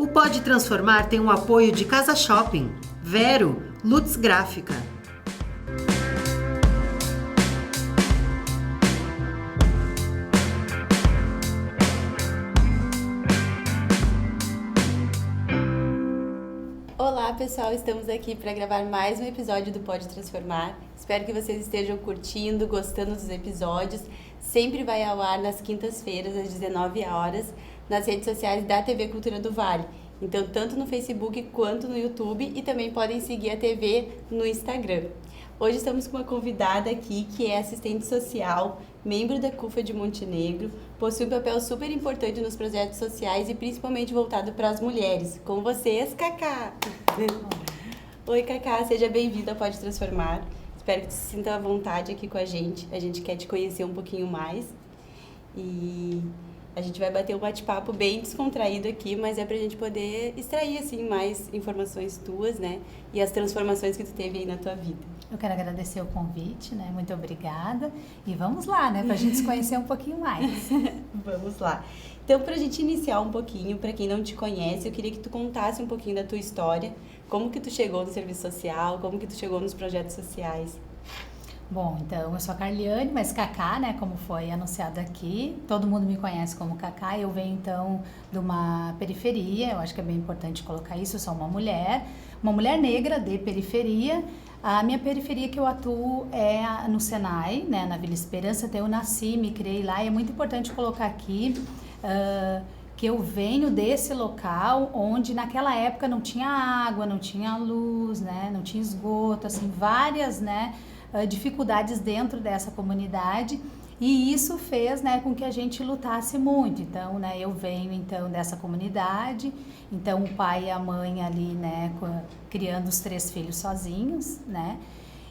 O Pode Transformar tem o apoio de Casa Shopping, Vero, Lutz Gráfica. Olá pessoal, estamos aqui para gravar mais um episódio do Pode Transformar. Espero que vocês estejam curtindo, gostando dos episódios. Sempre vai ao ar nas quintas-feiras, às 19 horas, nas redes sociais da TV Cultura do Vale. Então, tanto no Facebook quanto no YouTube, e também podem seguir a TV no Instagram. Hoje estamos com uma convidada aqui que é assistente social, membro da CUFA de Montenegro, possui um papel super importante nos projetos sociais e principalmente voltado para as mulheres. Com vocês, Cacá! Oi, Cacá, seja bem-vinda ao Pode Transformar. Espero que você se sinta à vontade aqui com a gente quer te conhecer um pouquinho mais. E a gente vai bater um bate-papo bem descontraído aqui, mas é pra gente poder extrair, assim, mais informações tuas, né? E as transformações que tu teve aí na tua vida. Eu quero agradecer o convite, né? Muito obrigada. E vamos lá, né? Pra gente se conhecer um pouquinho mais. Vamos lá. Então, pra gente iniciar um pouquinho, pra quem não te conhece, eu queria que tu contasse um pouquinho da tua história. Como que tu chegou no serviço social, como que tu chegou nos projetos sociais. Bom, então, eu sou a Carliane, mas Cacá, né, como foi anunciado aqui, todo mundo me conhece como Cacá. Eu venho, então, de uma periferia, eu acho que é bem importante colocar isso, eu sou uma mulher negra de periferia. A minha periferia que eu atuo é no Senai, né, na Vila Esperança, até eu nasci, me criei lá, e é muito importante colocar aqui que eu venho desse local onde naquela época não tinha água, não tinha luz, né, não tinha esgoto, assim, várias, né, dificuldades dentro dessa comunidade, e isso fez, né, com que a gente lutasse muito. Então, né, eu venho então dessa comunidade, então o pai e a mãe ali, né, criando os 3 filhos sozinhos, né,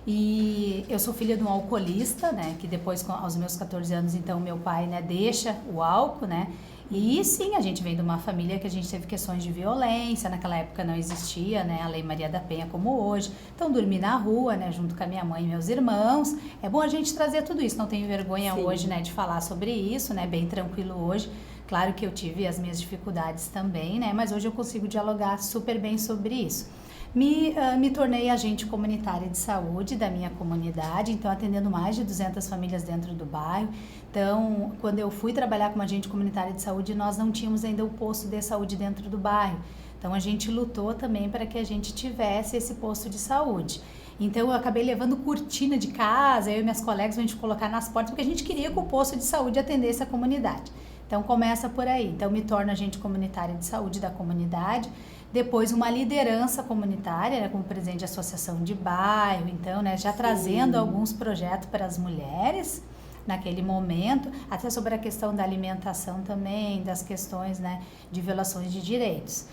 e eu sou filha de um alcoolista, né, que depois aos meus 14 anos, então meu pai, né, deixa o álcool, né. E sim, a gente vem de uma família que a gente teve questões de violência, naquela época não existia, né, a Lei Maria da Penha como hoje, então dormi na rua, né, junto com a minha mãe e meus irmãos. É bom a gente trazer tudo isso, não tenho vergonha Sim. hoje, né, de falar sobre isso, né, bem tranquilo hoje. Claro que eu tive as minhas dificuldades também, né, mas hoje eu consigo dialogar super bem sobre isso. Me tornei agente comunitária de saúde da minha comunidade, então atendendo mais de 200 famílias dentro do bairro. Então, quando eu fui trabalhar como agente comunitária de saúde, nós não tínhamos ainda o posto de saúde dentro do bairro. Então, a gente lutou também para que a gente tivesse esse posto de saúde. Então, eu acabei levando cortina de casa, eu e minhas colegas, a gente colocar nas portas, porque a gente queria que o posto de saúde atendesse a comunidade. Então, começa por aí. Então, me torno agente comunitária de saúde da comunidade. Depois uma liderança comunitária, né, como presidente de associação de bairro, então, né, já Sim. trazendo alguns projetos para as mulheres naquele momento, até sobre a questão da alimentação também, das questões, né, de violações de direitos.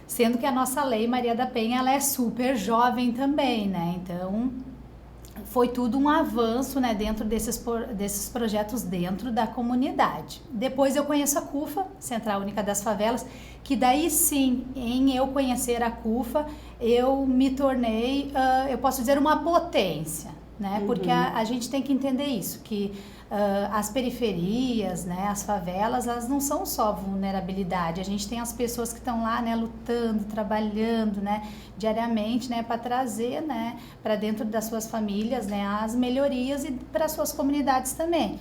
Sendo que a nossa Lei Maria da Penha, ela é super jovem também, né, então foi tudo um avanço, né, dentro desses projetos dentro da comunidade. Depois eu conheço a CUFA, Central Única das Favelas, que daí sim, em eu conhecer a CUFA, eu me tornei, eu posso dizer, uma potência, né, porque a gente tem que entender isso, que as periferias, né, as favelas, elas não são só vulnerabilidade, a gente tem as pessoas que estão lá, né, lutando, trabalhando, né, diariamente, né, para trazer, né, para dentro das suas famílias, né, as melhorias e para as suas comunidades também.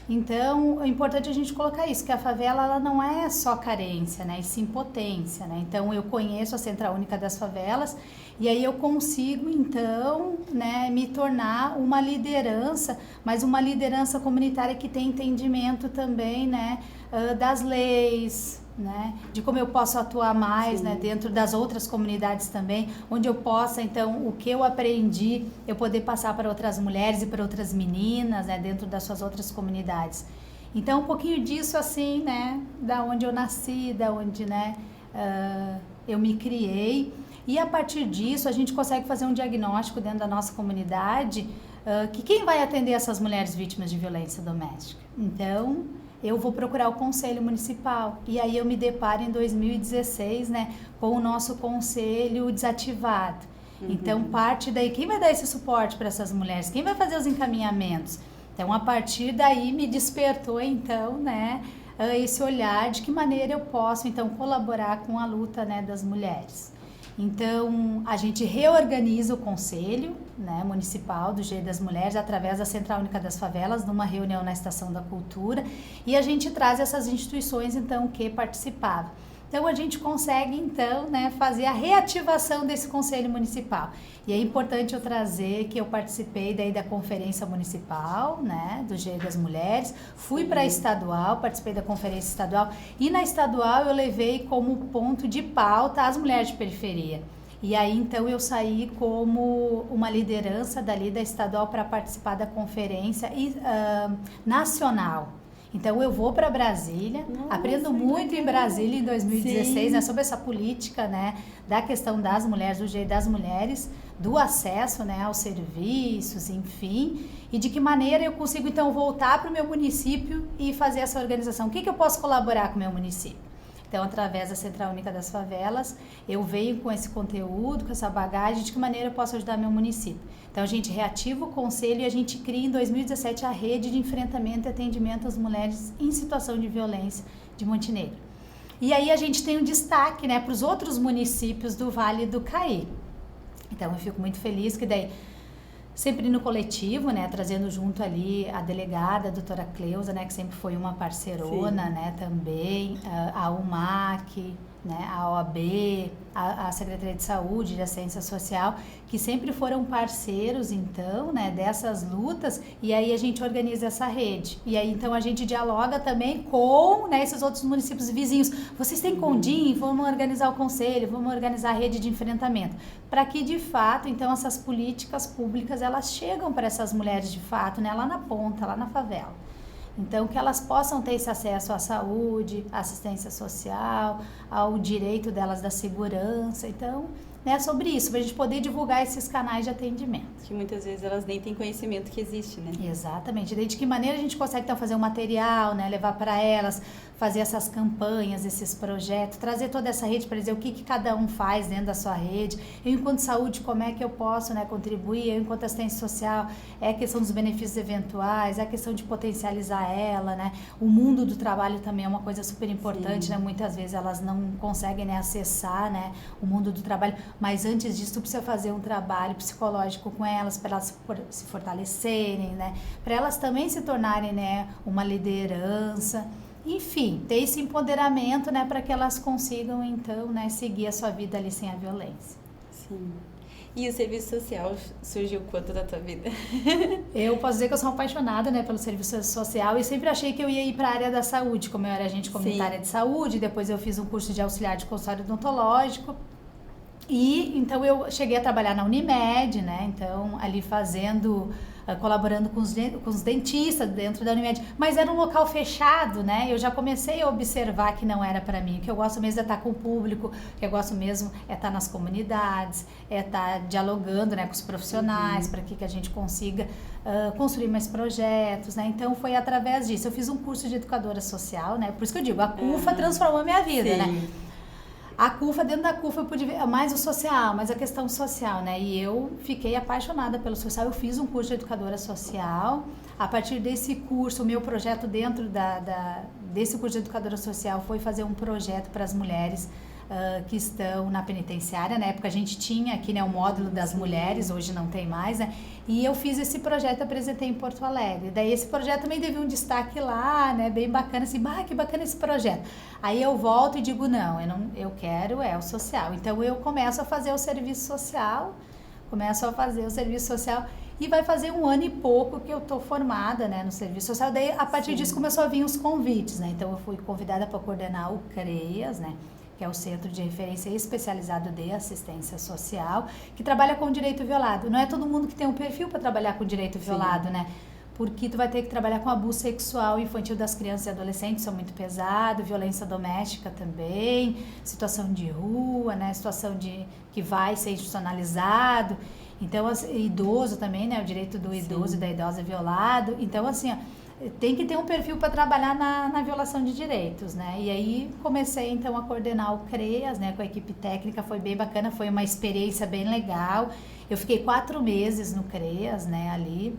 Então, é importante a gente colocar isso, que a favela ela não é só carência, né, e sim potência, né? Então, eu conheço a Central Única das Favelas e aí eu consigo, então, né, me tornar uma liderança, mas uma liderança comunitária que tem entendimento também, né, das leis, né, de como eu posso atuar mais, né, dentro das outras comunidades também, onde eu possa, então, o que eu aprendi, eu poder passar para outras mulheres e para outras meninas, né, dentro das suas outras comunidades. Então, um pouquinho disso, assim, né, da onde eu nasci, da onde, né, eu me criei, e a partir disso a gente consegue fazer um diagnóstico dentro da nossa comunidade, que quem vai atender essas mulheres vítimas de violência doméstica? Então, eu vou procurar o Conselho Municipal. E aí eu me deparo em 2016, né, com o nosso conselho desativado. Então, parte daí, quem vai dar esse suporte para essas mulheres? Quem vai fazer os encaminhamentos? Então, a partir daí me despertou, então, né, esse olhar de que maneira eu posso, então, colaborar com a luta, né, das mulheres. Então, a gente reorganiza o Conselho, né, Municipal do Direito das Mulheres através da Central Única das Favelas, numa reunião na Estação da Cultura, e a gente traz essas instituições, então, que participavam. Então, a gente consegue, então, né, fazer a reativação desse Conselho Municipal. E é importante eu trazer que eu participei daí da Conferência Municipal, né, do Direito das Mulheres, fui para a estadual, participei da Conferência Estadual, e na estadual eu levei como ponto de pauta as mulheres de periferia. E aí, então, eu saí como uma liderança dali da estadual para participar da conferência nacional. Então, eu vou para Brasília, aprendo muito em Brasília em 2016, né, sobre essa política, né, da questão das mulheres, do direito das mulheres, do acesso, né, aos serviços, enfim, e de que maneira eu consigo, então, voltar para o meu município e fazer essa organização. O que eu posso colaborar com o meu município? Então, através da Central Única das Favelas, eu venho com esse conteúdo, com essa bagagem, de que maneira eu posso ajudar meu município. Então, a gente reativa o conselho e a gente cria em 2017 a rede de enfrentamento e atendimento às mulheres em situação de violência de Montenegro. E aí a gente tem um destaque, né, para os outros municípios do Vale do Caí. Então, eu fico muito feliz que daí, sempre no coletivo, né, trazendo junto ali a delegada, a doutora Cleusa, né, que sempre foi uma parceirona, né, também, a UMAC, né, a OAB, a Secretaria de Saúde, de Assistência Social, que sempre foram parceiros, então, né, dessas lutas, e aí a gente organiza essa rede. E aí, então, a gente dialoga também com, né, esses outros municípios vizinhos. Vocês têm CONDIM? Vamos organizar o conselho, vamos organizar a rede de enfrentamento. Para que, de fato, então, essas políticas públicas, elas chegam para essas mulheres, de fato, né, lá na ponta, lá na favela. Então, que elas possam ter esse acesso à saúde, à assistência social, ao direito delas da segurança. Então, né, sobre isso, para a gente poder divulgar esses canais de atendimento. Que muitas vezes elas nem têm conhecimento que existe, né? Exatamente. De que maneira a gente consegue, então, fazer um material, né, levar para elas, fazer essas campanhas, esses projetos, trazer toda essa rede para dizer o que cada um faz dentro da sua rede. Eu, enquanto saúde, como é que eu posso, né, contribuir? Eu, enquanto assistência social, é a questão dos benefícios eventuais, é a questão de potencializar ela, né? O mundo do trabalho também é uma coisa super importante, né? Muitas vezes elas não conseguem, né, acessar, né, o mundo do trabalho, mas antes disso, tu precisa fazer um trabalho psicológico com elas, para elas se fortalecerem, né? Para elas também se tornarem, né, uma liderança. Enfim, ter esse empoderamento, né, para que elas consigam, então, né, seguir a sua vida ali sem a violência. Sim. E o serviço social surgiu quanto da tua vida? Eu posso dizer que eu sou apaixonada, né, pelo serviço social e sempre achei que eu ia ir para a área da saúde, como eu era agente comunitária de saúde, depois eu fiz um curso de auxiliar de consultório odontológico. E então eu cheguei a trabalhar na Unimed, né? Então ali colaborando com os dentistas dentro da Unimed, mas era um local fechado, né? Eu já comecei a observar que não era para mim, que eu gosto mesmo é estar com o público, que eu gosto mesmo é estar nas comunidades, é estar dialogando, né, com os profissionais, para que a gente consiga construir mais projetos, né? Então foi através disso. Eu fiz um curso de educadora social, né? Por isso que eu digo, a CUFA transformou a minha vida, né? A CUFA, dentro da CUFA eu pude ver mais o social, mais a questão social, né? E eu fiquei apaixonada pelo social, eu fiz um curso de educadora social. A partir desse curso, o meu projeto dentro desse curso de educadora social foi fazer um projeto para as mulheres que estão na penitenciária. Na época a gente tinha aqui, né, o módulo das mulheres, hoje não tem mais, né? E eu fiz esse projeto, apresentei em Porto Alegre. Daí esse projeto também teve um destaque lá, né, bem bacana, assim, que bacana esse projeto. Aí eu volto e digo, eu quero o social. Então eu começo a fazer o serviço social, e vai fazer 1 ano e pouco que eu tô formada, né, no serviço social. Daí a partir disso começou a vir os convites, né? Então eu fui convidada para coordenar o CREAS, né, que é o Centro de Referência Especializado de Assistência Social, que trabalha com direito violado. Não é todo mundo que tem um perfil para trabalhar com direito violado, né? Porque tu vai ter que trabalhar com abuso sexual infantil das crianças e adolescentes, são muito pesado, violência doméstica também, situação de rua, né? Situação que vai ser institucionalizado. Então, idoso também, né? O direito do idoso e da idosa violado. Então, assim, ó, tem que ter um perfil para trabalhar na violação de direitos, né? E aí comecei então a coordenar o CREAS, né, com a equipe técnica, foi bem bacana, foi uma experiência bem legal. Eu fiquei 4 meses no CREAS, né, ali,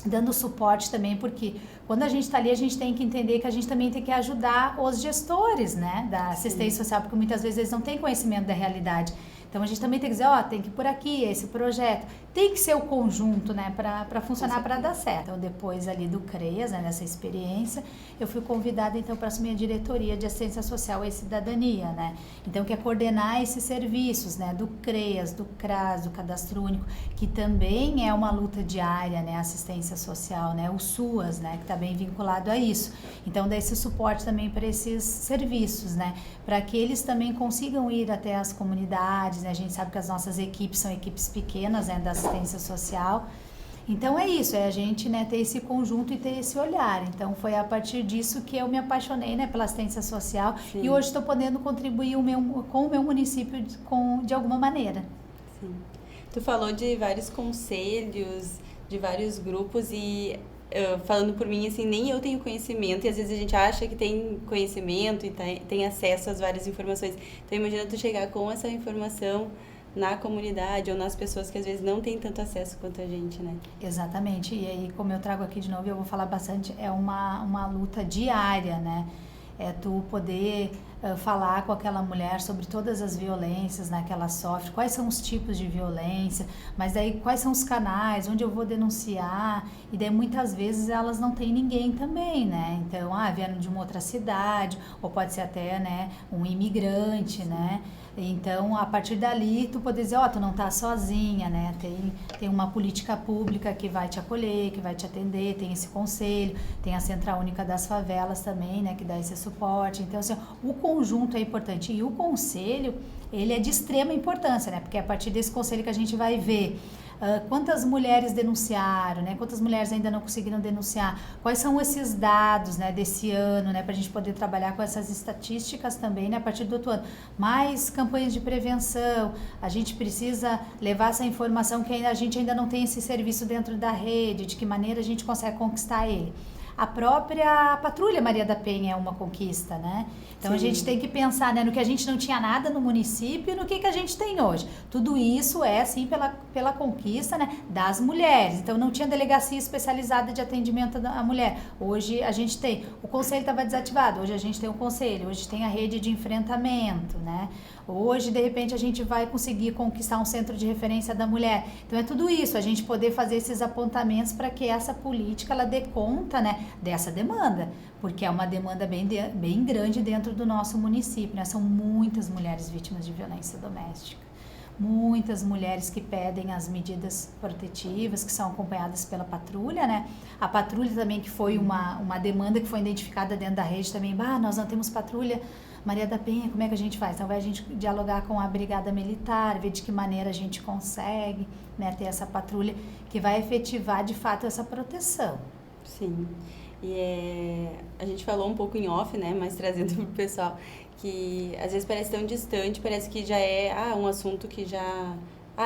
dando suporte também, porque quando a gente está ali, a gente tem que entender que a gente também tem que ajudar os gestores, né, da assistência social, porque muitas vezes eles não têm conhecimento da realidade. Então a gente também tem que dizer, tem que ir por aqui, esse projeto. Tem que ser o conjunto, né, para funcionar, para dar certo. Então depois ali do CREAS, né, nessa experiência, eu fui convidada então para assumir a diretoria de assistência social e cidadania, né. Então que é coordenar esses serviços, né, do CREAS, do CRAS, do Cadastro Único, que também é uma luta diária, né, assistência social, né, o SUAS, né, que está bem vinculado a isso. Então dá esse suporte também para esses serviços, né, para que eles também consigam ir até as comunidades, né, a gente sabe que as nossas equipes são equipes pequenas, né, da assistência social. Então é isso, é a gente, né, ter esse conjunto e ter esse olhar. Então foi a partir disso que eu me apaixonei, né, pela assistência social. Sim. E hoje estou podendo contribuir com o meu município de alguma maneira. Sim. Tu falou de vários conselhos, de vários grupos e falando por mim, assim, nem eu tenho conhecimento e às vezes a gente acha que tem conhecimento e tem acesso às várias informações. Então imagina tu chegar com essa informação na comunidade ou nas pessoas que às vezes não têm tanto acesso quanto a gente, né? Exatamente, e aí como eu trago aqui de novo, eu vou falar bastante, é uma luta diária, né? É tu poder falar com aquela mulher sobre todas as violências, né, que ela sofre, quais são os tipos de violência, mas daí quais são os canais, onde eu vou denunciar, e daí muitas vezes elas não têm ninguém também, né, então, vieram de uma outra cidade, ou pode ser até, né, um imigrante, né, então a partir dali tu pode dizer, tu não tá sozinha, né, tem uma política pública que vai te acolher, que vai te atender, tem esse conselho, tem a Central Única das Favelas também, né, que dá esse suporte, então assim, o conjunto é importante e o conselho, ele é de extrema importância, né, porque é a partir desse conselho que a gente vai ver quantas mulheres denunciaram, né? Quantas mulheres ainda não conseguiram denunciar, quais são esses dados, né, desse ano, né, para a gente poder trabalhar com essas estatísticas também, né, a partir do outro ano. Mais campanhas de prevenção, a gente precisa levar essa informação que a gente ainda não tem esse serviço dentro da rede, de que maneira a gente consegue conquistar ele. A própria Patrulha Maria da Penha é uma conquista, né? Então Sim. A gente tem que pensar, né, no que a gente não tinha nada no município e no que a gente tem hoje. Tudo isso é, assim, pela conquista, né, das mulheres. Então não tinha delegacia especializada de atendimento à mulher. Hoje a gente tem. O conselho estava desativado, hoje a gente tem o conselho, hoje tem a rede de enfrentamento, né? Hoje, de repente, a gente vai conseguir conquistar um centro de referência da mulher. Então, é tudo isso, a gente poder fazer esses apontamentos para que essa política, ela dê conta, né, dessa demanda, porque é uma demanda bem grande dentro do nosso município, né? São muitas mulheres vítimas de violência doméstica. Muitas mulheres que pedem as medidas protetivas, que são acompanhadas pela patrulha, né? A patrulha também, que foi uma demanda que foi identificada dentro da rede também. Nós não temos patrulha Maria da Penha, como é que a gente faz? Então vai a gente dialogar com a Brigada Militar, ver de que maneira a gente consegue, né, ter essa patrulha que vai efetivar de fato essa proteção. Sim, e a gente falou um pouco em off, né, mas trazendo para o pessoal, que às vezes parece tão distante, parece que já é um assunto que já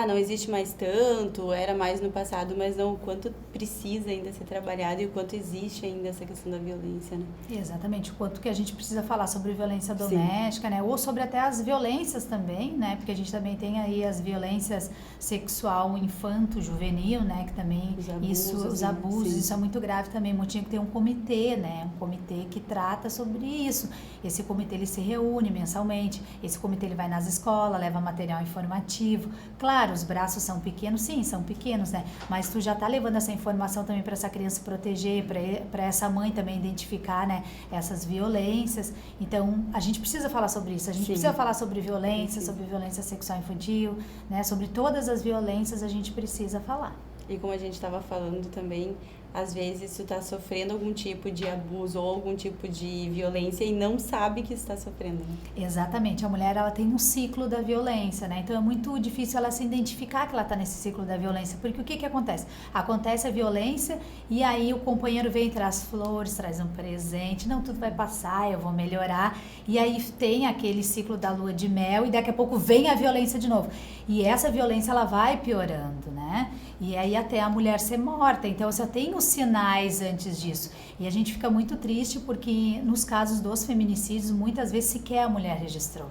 não existe mais tanto, era mais no passado, mas não, o quanto precisa ainda ser trabalhado e o quanto existe ainda essa questão da violência, né? Exatamente, o quanto que a gente precisa falar sobre violência doméstica, Sim. né? Ou sobre até as violências também, né? Porque a gente também tem aí as violências sexual infanto-juvenil, né? Que também os abusos, isso é muito grave também. Tinha que ter um comitê, né? Um comitê que trata sobre isso. Esse comitê, ele se reúne mensalmente, esse comitê ele vai nas escolas, leva material informativo. Claro, os braços são pequenos, sim, são pequenos, né? Mas tu já tá levando essa informação também para essa criança proteger, para essa mãe também identificar, né, essas violências. Então, a gente precisa falar sobre isso. A gente Sim. precisa falar sobre violência, Sim. sobre violência sexual infantil, né? Sobre todas as violências a gente precisa falar. E como a gente estava falando também, às vezes tu está sofrendo algum tipo de abuso ou algum tipo de violência e não sabe que está sofrendo. Né? Exatamente. A mulher, ela tem um ciclo da violência, né? Então é muito difícil ela se identificar que ela está nesse ciclo da violência, porque o que acontece? Acontece a violência e aí o companheiro vem, traz flores, traz um presente, não, tudo vai passar, eu vou melhorar, e aí tem aquele ciclo da lua de mel e daqui a pouco vem a violência de novo. E essa violência, ela vai piorando, né? E aí até a mulher ser morta, então só tem os sinais antes disso. E a gente fica muito triste porque nos casos dos feminicídios, muitas vezes sequer a mulher registrou.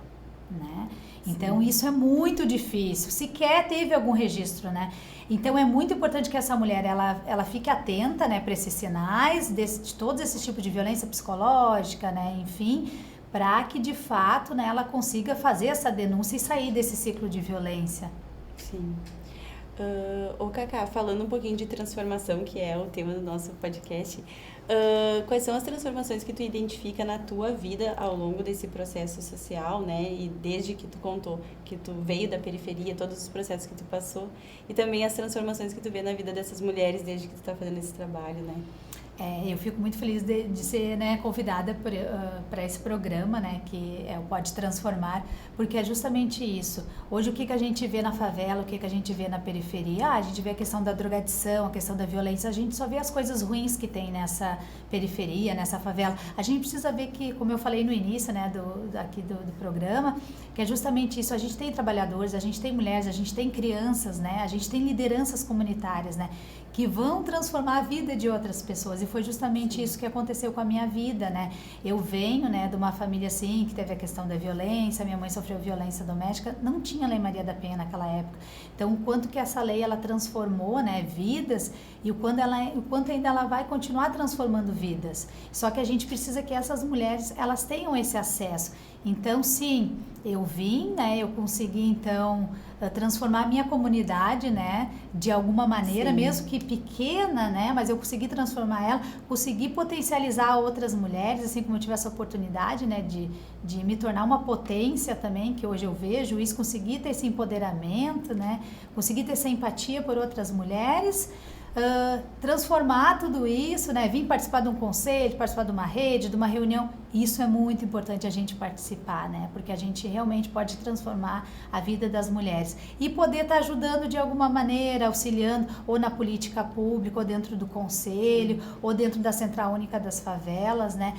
né? Então, isso é muito difícil. Sequer teve algum registro, né? Então, é muito importante que essa mulher, ela fique atenta, né, para esses sinais, de todos esses tipos de violência psicológica, né, enfim, para que, de fato, né, ela consiga fazer essa denúncia e sair desse ciclo de violência. Sim. Ô Cacá, falando um pouquinho de transformação, que é o tema do nosso podcast, quais são as transformações que tu identifica na tua vida ao longo desse processo social, né? E desde que tu contou que tu veio da periferia, todos os processos que tu passou, e também as transformações que tu vê na vida dessas mulheres desde que tu tá fazendo esse trabalho, né? Eu fico muito feliz de ser, né, convidada para esse programa, né, que é o Pode Transformar, porque é justamente isso. Hoje, o que a gente vê na favela, o que a gente vê na periferia? A gente vê a questão da drogadição, a questão da violência, a gente só vê as coisas ruins que tem nessa periferia, nessa favela. A gente precisa ver que, como eu falei no início, né, do programa, que é justamente isso. A gente tem trabalhadores, a gente tem mulheres, a gente tem crianças, né, a gente tem lideranças comunitárias, né, que vão transformar a vida de outras pessoas. E foi justamente isso que aconteceu com a minha vida, né? Eu venho, né, de uma família assim, que teve a questão da violência, minha mãe sofreu violência doméstica, não tinha Lei Maria da Penha naquela época. Então, o quanto que essa lei, ela transformou, né, vidas, e o quanto ainda ela vai continuar transformando vidas. Só que a gente precisa que essas mulheres, elas tenham esse acesso. Então, sim, eu vim, né, eu consegui, então, transformar a minha comunidade, né, de alguma maneira, sim, mesmo que pequena, né, mas eu consegui transformar ela, consegui potencializar outras mulheres, assim como eu tive essa oportunidade, né, de me tornar uma potência também, que hoje eu vejo isso, conseguir ter esse empoderamento, né, conseguir ter essa empatia por outras mulheres, transformar tudo isso, né? Vir participar de um conselho, participar de uma rede, de uma reunião, isso é muito importante a gente participar, né? Porque a gente realmente pode transformar a vida das mulheres e poder estar ajudando de alguma maneira, auxiliando ou na política pública, ou dentro do conselho, ou dentro da Central Única das Favelas, né?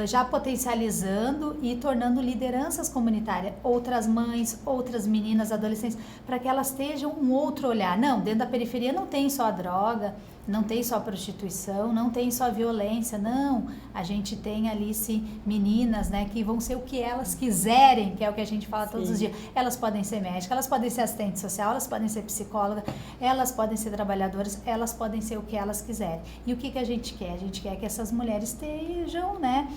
Já potencializando e tornando lideranças comunitárias, outras mães, outras meninas, adolescentes, para que elas estejam um outro olhar. Não, dentro da periferia não tem só a droga, não tem só prostituição, não tem só violência, não. A gente tem ali, sim, meninas, né, que vão ser o que elas quiserem, que é o que a gente fala todos os dias. Elas podem ser médicas, elas podem ser assistente social, elas podem ser psicóloga, elas podem ser trabalhadoras, elas podem ser o que elas quiserem. E o que a gente quer? A gente quer que essas mulheres estejam, né,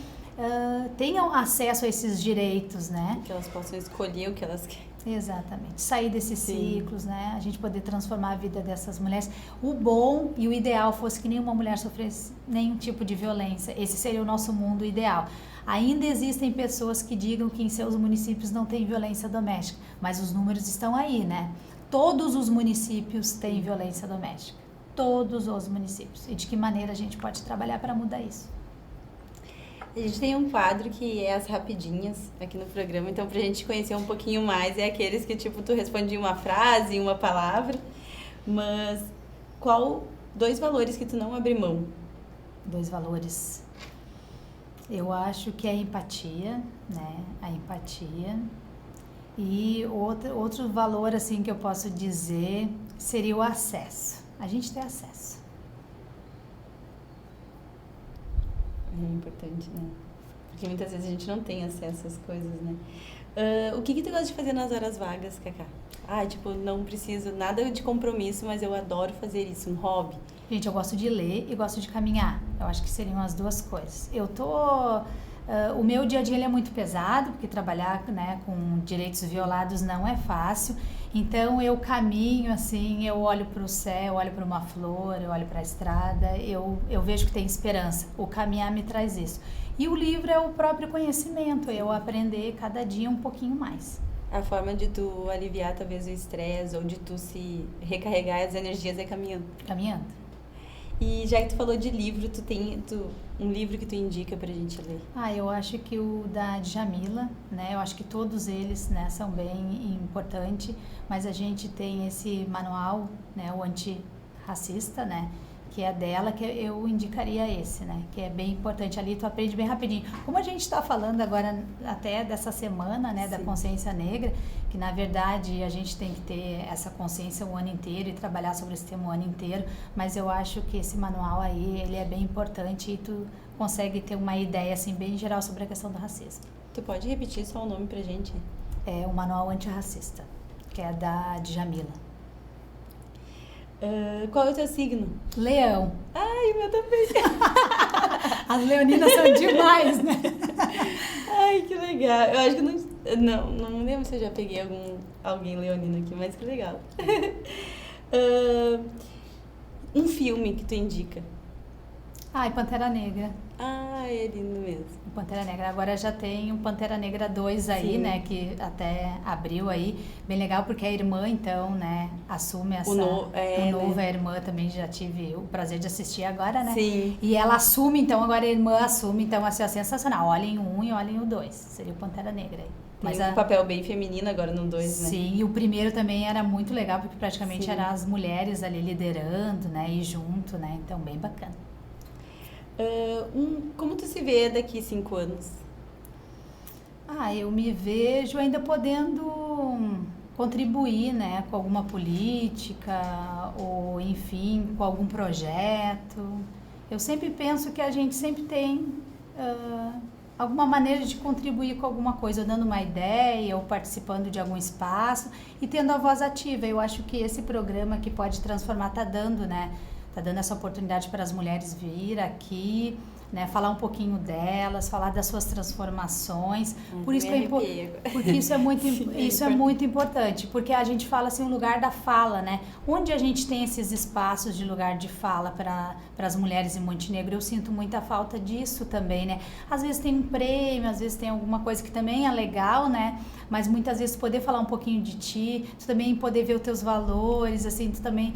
tenham acesso a esses direitos, né? Que elas possam escolher o que elas querem. Exatamente, sair desses ciclos, né? A gente poder transformar a vida dessas mulheres. O bom e o ideal fosse que nenhuma mulher sofresse nenhum tipo de violência. Esse seria o nosso mundo ideal. Ainda existem pessoas que digam que em seus municípios não tem violência doméstica, mas os números estão aí, né? Todos os municípios têm violência doméstica. Todos os municípios. E de que maneira a gente pode trabalhar para mudar isso? A gente tem um quadro que é as rapidinhas aqui no programa, então pra gente conhecer um pouquinho mais, é aqueles que tipo tu responde uma frase, uma palavra, mas qual 2 valores que tu não abre mão? 2 valores. Eu acho que é a empatia, né? A empatia. E outro valor assim que eu posso dizer seria o acesso. A gente ter acesso. É importante, né? Porque muitas vezes a gente não tem acesso às coisas, né? O que tu gosta de fazer nas horas vagas, Cacá? Tipo, não preciso nada de compromisso, mas eu adoro fazer isso, um hobby. Gente, eu gosto de ler e gosto de caminhar. Eu acho que seriam as 2 coisas. O meu dia a dia ele é muito pesado, porque trabalhar, né, com direitos violados não é fácil. Então eu caminho assim, eu olho para o céu, eu olho para uma flor, eu olho para a estrada, eu vejo que tem esperança. O caminhar me traz isso. E o livro é o próprio conhecimento, eu aprender cada dia um pouquinho mais. A forma de tu aliviar talvez o estresse ou de tu se recarregar as energias é caminhando. Caminhando. E já que tu falou de livro, tu tem um livro que tu indica pra gente ler? Eu acho que o da Djamila, né? Eu acho que todos eles, né, são bem importantes, mas a gente tem esse manual, né, o antirracista, né? Que é dela, que eu indicaria esse, né? Que é bem importante. Ali tu aprende bem rapidinho. Como a gente está falando agora até dessa semana, né? Da consciência negra, que na verdade a gente tem que ter essa consciência o ano inteiro e trabalhar sobre esse tema o ano inteiro, mas eu acho que esse manual aí, ele é bem importante e tu consegue ter uma ideia, assim, bem geral sobre a questão do racismo. Tu pode repetir só o nome pra gente? é o Manual Antirracista, que é da Djamila. Qual é o teu signo? Leão. Ai, o meu também. As leoninas são demais, né? Ai, que legal. Eu acho que não lembro se eu já peguei alguém leonino aqui, mas que legal. Um filme que tu indica? Ai, Pantera Negra. Ah, é lindo mesmo. Pantera Negra. Agora já tem o Pantera Negra 2 aí, Sim. né? Que até abriu aí. Bem legal, porque a irmã, então, né? Assume essa... O novo, a irmã também já tive o prazer de assistir agora, né? Sim. E ela assume, então, agora a irmã assume. Então, assim, é sensacional. Olhem o 1 e olhem o 2. Seria o Pantera Negra aí. Tem um papel bem feminino agora no 2, né? Sim, e o primeiro também era muito legal, porque praticamente Sim. eram as mulheres ali liderando, né? E junto, né? Então, bem bacana. Como tu se vê daqui 5 anos? Eu me vejo ainda podendo contribuir, né, com alguma política ou, enfim, com algum projeto. Eu sempre penso que a gente sempre tem alguma maneira de contribuir com alguma coisa, ou dando uma ideia, ou participando de algum espaço e tendo a voz ativa. Eu acho que esse programa que pode transformar está dando, né? Está dando essa oportunidade para as mulheres vir aqui, né, falar um pouquinho delas, falar das suas transformações. Por isso porque isso é muito isso é muito importante, porque a gente fala assim, o lugar da fala, né? Onde a gente tem esses espaços de lugar de fala para as mulheres em Montenegro, eu sinto muita falta disso também, né? Às vezes tem um prêmio, às vezes tem alguma coisa que também é legal, né? Mas muitas vezes poder falar um pouquinho de ti, tu também poder ver os teus valores, assim, tu também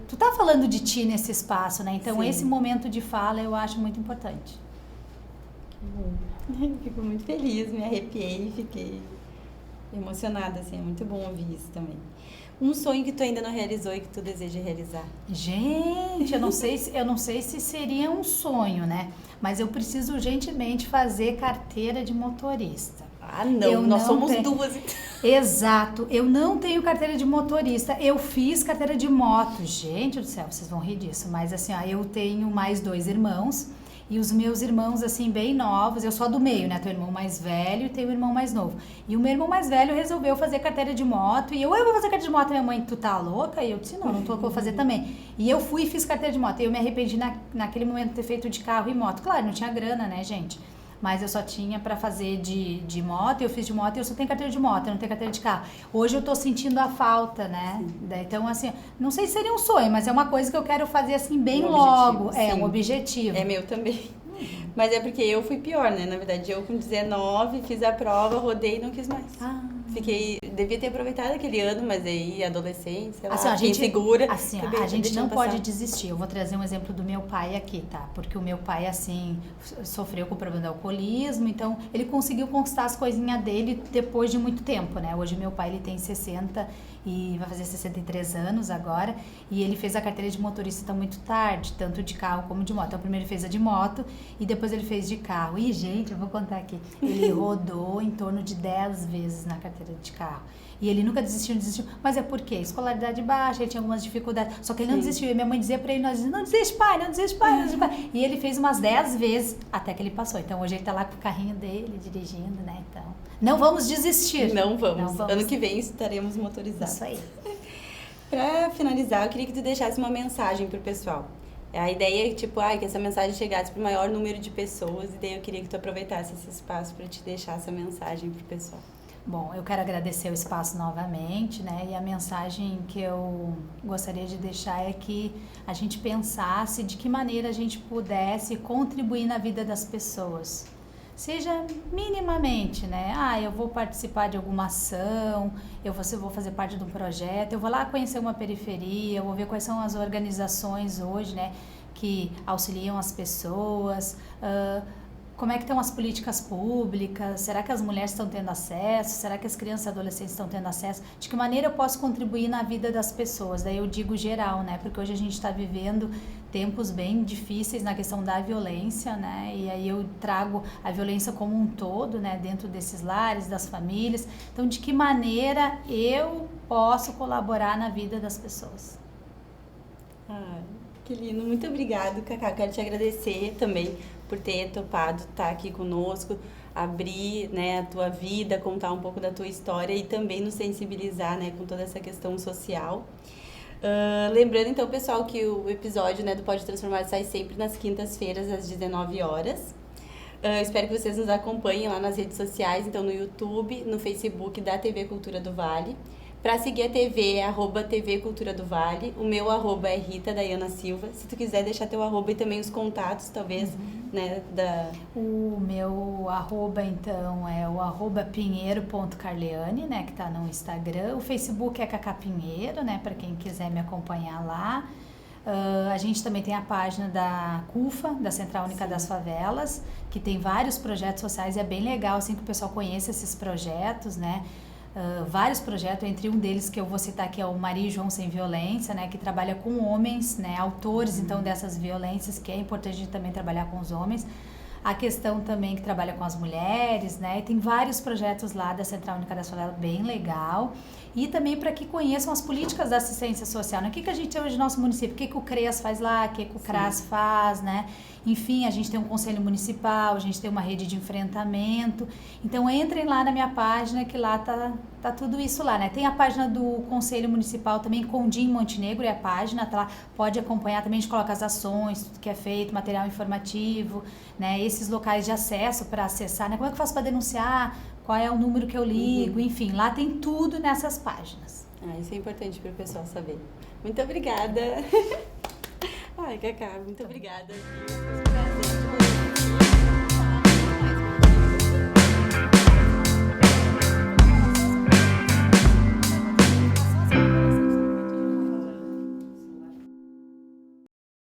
tu tá falando de ti nesse espaço, né? Então, Sim. esse momento de fala eu acho muito importante. Que bom. Fico muito feliz, me arrepiei, fiquei emocionada, assim, é muito bom ouvir isso também. Um sonho que tu ainda não realizou e que tu deseja realizar? Gente, eu não sei se seria um sonho, né? Mas eu preciso urgentemente fazer carteira de motorista. Ah, não, nós somos duas. Exato, eu não tenho carteira de motorista, eu fiz carteira de moto. Gente do céu, vocês vão rir disso, mas assim, eu tenho mais 2 irmãos e os meus irmãos, assim, bem novos, eu sou a do meio, né? Tenho o irmão mais velho e tenho o irmão mais novo. E o meu irmão mais velho resolveu fazer carteira de moto e eu vou fazer carteira de moto. Minha mãe, tu tá louca? E eu disse, não tô, vou fazer também. E eu fui e fiz carteira de moto e eu me arrependi naquele momento de ter feito de carro e moto. Claro, não tinha grana, né, gente? Mas eu só tinha para fazer de moto, eu fiz de moto e eu só tenho carteira de moto, eu não tenho carteira de carro. Hoje eu tô sentindo a falta, né? Então, assim, não sei se seria um sonho, mas é uma coisa que eu quero fazer, assim, bem logo. Um objetivo. É meu também. Mas é porque eu fui pior, né? Na verdade, eu com 19 fiz a prova, rodei e não quis mais. Devia ter aproveitado aquele ano, mas aí adolescência, assim, a gente insegura. Assim, a gente não pode desistir. Eu vou trazer um exemplo do meu pai aqui, tá? Porque o meu pai, assim, sofreu com o problema do alcoolismo, então ele conseguiu conquistar as coisinhas dele depois de muito tempo, né? Hoje meu pai, ele tem 60 e vai fazer 63 anos agora, e ele fez a carteira de motorista tão muito tarde, tanto de carro como de moto. Então primeiro ele fez a de moto e depois ele fez de carro. E, gente, eu vou contar aqui, ele rodou em torno de 10 vezes na carteira de carro. E ele nunca desistiu. Mas é porque escolaridade baixa, ele tinha algumas dificuldades. Só que ele não desistiu. E minha mãe dizia pra ele, não desiste, pai, não desiste, pai, não desiste, pai. E ele fez umas 10 vezes até que ele passou. Então hoje ele tá lá com o carrinho dele, dirigindo, né? Então, não vamos desistir. Não vamos. Ano que vem estaremos motorizados. Isso aí. Pra finalizar, eu queria que tu deixasse uma mensagem pro pessoal. A ideia é, tipo, que essa mensagem chegasse pro maior número de pessoas. E daí eu queria que tu aproveitasse esse espaço para te deixar essa mensagem pro pessoal. Bom, eu quero agradecer o espaço novamente, né? E a mensagem que eu gostaria de deixar é que a gente pensasse de que maneira a gente pudesse contribuir na vida das pessoas. Seja minimamente, né? Eu vou participar de alguma ação, eu vou fazer parte de um projeto, eu vou lá conhecer uma periferia, eu vou ver quais são as organizações hoje, né? Que auxiliam as pessoas, como é que estão as políticas públicas? Será que as mulheres estão tendo acesso? Será que as crianças e adolescentes estão tendo acesso? De que maneira eu posso contribuir na vida das pessoas? Daí eu digo geral, né? Porque hoje a gente está vivendo tempos bem difíceis na questão da violência, né? E aí eu trago a violência como um todo, né? Dentro desses lares, das famílias. Então, de que maneira eu posso colaborar na vida das pessoas? Que lindo. Muito obrigada, Cacá. Quero te agradecer também por ter topado estar aqui conosco. abrir, né, a tua vida, contar um pouco da tua história e também nos sensibilizar, né, com toda essa questão social. Lembrando então, pessoal, que o episódio, né, do Pode Transformar sai sempre nas quintas-feiras às 19 horas. Espero que vocês nos acompanhem lá nas redes sociais, então no YouTube, no Facebook da TV Cultura do Vale. Para seguir a TV é @TV Cultura do Vale. O meu @ é Rita Dayana Silva. Se tu quiser deixar teu @ e também os contatos, talvez, né, O meu @ então é o @pinheiro.carleane, né, que tá no Instagram. O Facebook é Cacá Pinheiro, né, para quem quiser me acompanhar lá. A gente também tem a página da CUFA, da Central Única das Favelas, que tem vários projetos sociais e é bem legal assim que o pessoal conheça esses projetos, né? Vários projetos, entre um deles que eu vou citar que é o Maria e João Sem Violência, né, que trabalha com homens, né, autores então dessas violências, que é importante a gente também trabalhar com os homens. A questão também que trabalha com as mulheres, né, e tem vários projetos lá da Central Única das Favelas, bem legal. E também para que conheçam as políticas da assistência social, né? O que a gente tem hoje no nosso município, o que o CREAS faz lá, o que o CRAS faz, né? Enfim, a gente tem um conselho municipal, a gente tem uma rede de enfrentamento. Então, entrem lá na minha página, que lá tá tudo isso lá, né? Tem a página do Conselho Municipal também, Condim Montenegro é a página, tá lá, pode acompanhar também, a gente coloca as ações, tudo que é feito, material informativo, né? Esses locais de acesso para acessar, né? Como é que eu faço para denunciar? Qual é o número que eu ligo? Enfim, lá tem tudo nessas páginas. Isso é importante para o pessoal saber. Muito obrigada. Ai, Cacá, muito obrigada. Foi um prazer.